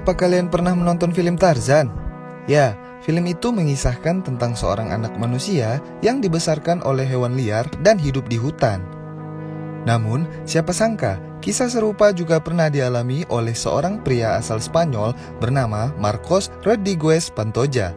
Apa kalian pernah menonton film Tarzan? Ya, film itu mengisahkan tentang seorang anak manusia yang dibesarkan oleh hewan liar dan hidup di hutan. Namun, siapa sangka kisah serupa juga pernah dialami oleh seorang pria asal Spanyol bernama Marcos Rodriguez Pantoja.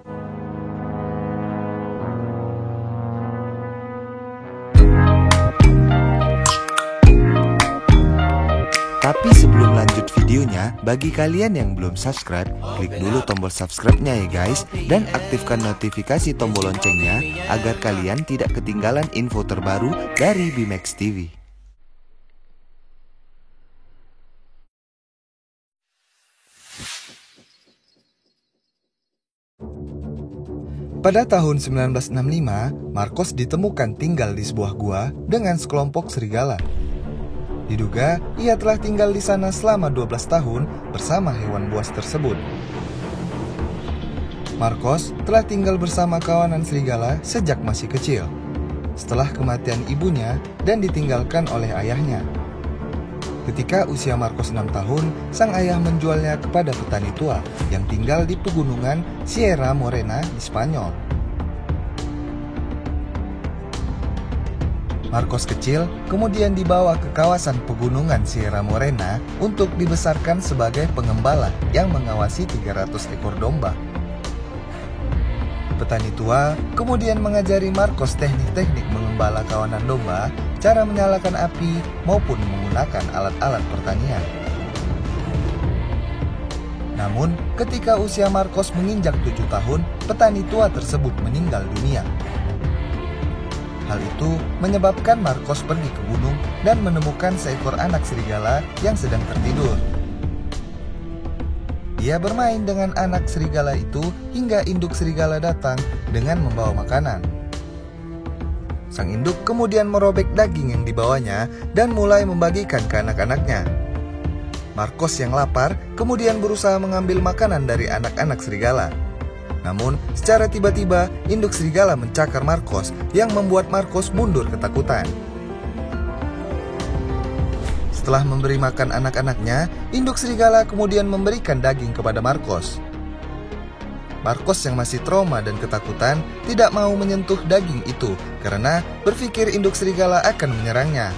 Tapi sebelum lanjut videonya, bagi kalian yang belum subscribe, klik dulu tombol subscribe-nya ya guys, dan aktifkan notifikasi tombol loncengnya agar kalian tidak ketinggalan info terbaru dari Bimax TV. Pada tahun 1965, Marcos ditemukan tinggal di sebuah gua dengan sekelompok serigala. Diduga, ia telah tinggal di sana selama 12 tahun bersama hewan buas tersebut. Marcos telah tinggal bersama kawanan serigala sejak masih kecil, setelah kematian ibunya dan ditinggalkan oleh ayahnya. Ketika usia Marcos 6 tahun, sang ayah menjualnya kepada petani tua yang tinggal di pegunungan Sierra Morena di Spanyol. Marcos kecil kemudian dibawa ke kawasan pegunungan Sierra Morena untuk dibesarkan sebagai pengembala yang mengawasi 300 ekor domba. Petani tua kemudian mengajari Marcos teknik-teknik mengembala kawanan domba, cara menyalakan api, maupun menggunakan alat-alat pertanian. Namun, ketika usia Marcos menginjak 7 tahun, petani tua tersebut meninggal dunia. Hal itu menyebabkan Marcos pergi ke gunung dan menemukan seekor anak serigala yang sedang tertidur. Dia bermain dengan anak serigala itu hingga induk serigala datang dengan membawa makanan. Sang induk kemudian merobek daging yang dibawanya dan mulai membagikan ke anak-anaknya. Marcos yang lapar kemudian berusaha mengambil makanan dari anak-anak serigala. Namun, secara tiba-tiba, induk serigala mencakar Marcos yang membuat Marcos mundur ketakutan. Setelah memberi makan anak-anaknya, induk serigala kemudian memberikan daging kepada Marcos. Marcos yang masih trauma dan ketakutan tidak mau menyentuh daging itu karena berpikir induk serigala akan menyerangnya.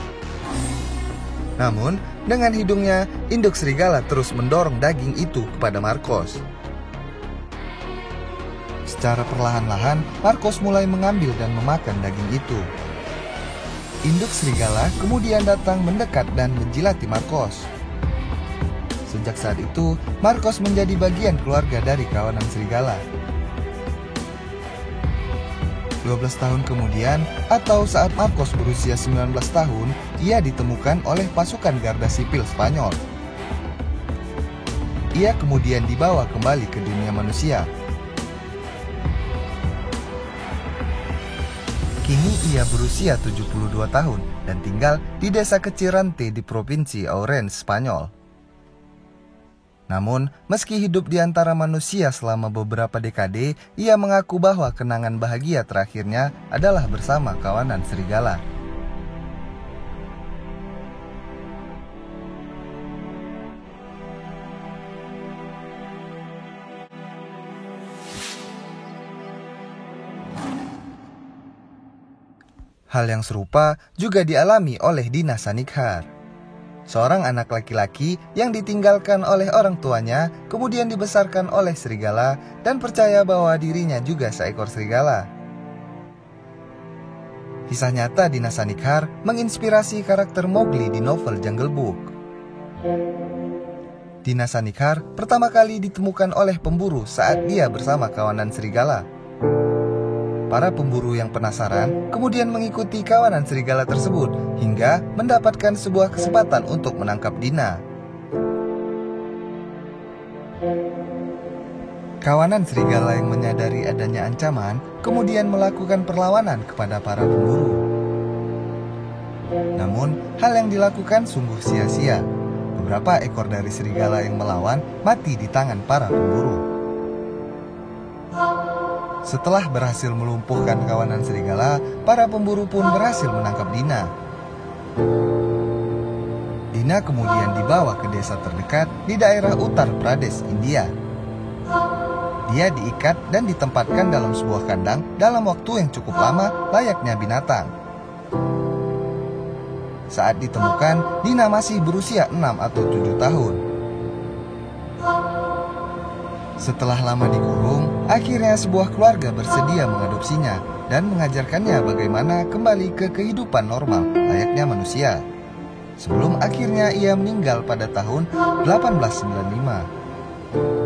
Namun, dengan hidungnya, induk serigala terus mendorong daging itu kepada Marcos. Secara perlahan-lahan, Marcos mulai mengambil dan memakan daging itu. Induk serigala kemudian datang mendekat dan menjilati Marcos. Sejak saat itu, Marcos menjadi bagian keluarga dari kawanan serigala. 12 tahun kemudian, atau saat Marcos berusia 19 tahun, ia ditemukan oleh pasukan Garda Sipil Spanyol. Ia kemudian dibawa kembali ke dunia manusia. Kini ia berusia 72 tahun dan tinggal di desa kecil Rante di provinsi Orense, Spanyol. Namun, meski hidup di antara manusia selama beberapa dekade, ia mengaku bahwa kenangan bahagia terakhirnya adalah bersama kawanan serigala. Hal yang serupa juga dialami oleh Dina Sanikhar, seorang anak laki-laki yang ditinggalkan oleh orang tuanya, kemudian dibesarkan oleh serigala dan percaya bahwa dirinya juga seekor serigala. Kisah nyata Dina Sanikhar menginspirasi karakter Mowgli di novel Jungle Book. Dina Sanikhar pertama kali ditemukan oleh pemburu saat dia bersama kawanan serigala. Para pemburu yang penasaran kemudian mengikuti kawanan serigala tersebut hingga mendapatkan sebuah kesempatan untuk menangkap Dina. Kawanan serigala yang menyadari adanya ancaman kemudian melakukan perlawanan kepada para pemburu. Namun, hal yang dilakukan sungguh sia-sia. Beberapa ekor dari serigala yang melawan mati di tangan para pemburu. Setelah berhasil melumpuhkan kawanan serigala, para pemburu pun berhasil menangkap Dina. Dina Dina kemudian dibawa ke desa terdekat di daerah Uttar Pradesh, India. Dia diikat dan ditempatkan dalam sebuah kandang dalam waktu yang cukup lama layaknya binatang. Saat ditemukan, Dina masih berusia 6 atau 7 tahun. Setelah lama dikurung, akhirnya sebuah keluarga bersedia mengadopsinya dan mengajarkannya bagaimana kembali ke kehidupan normal layaknya manusia. Sebelum akhirnya ia meninggal pada tahun 1895.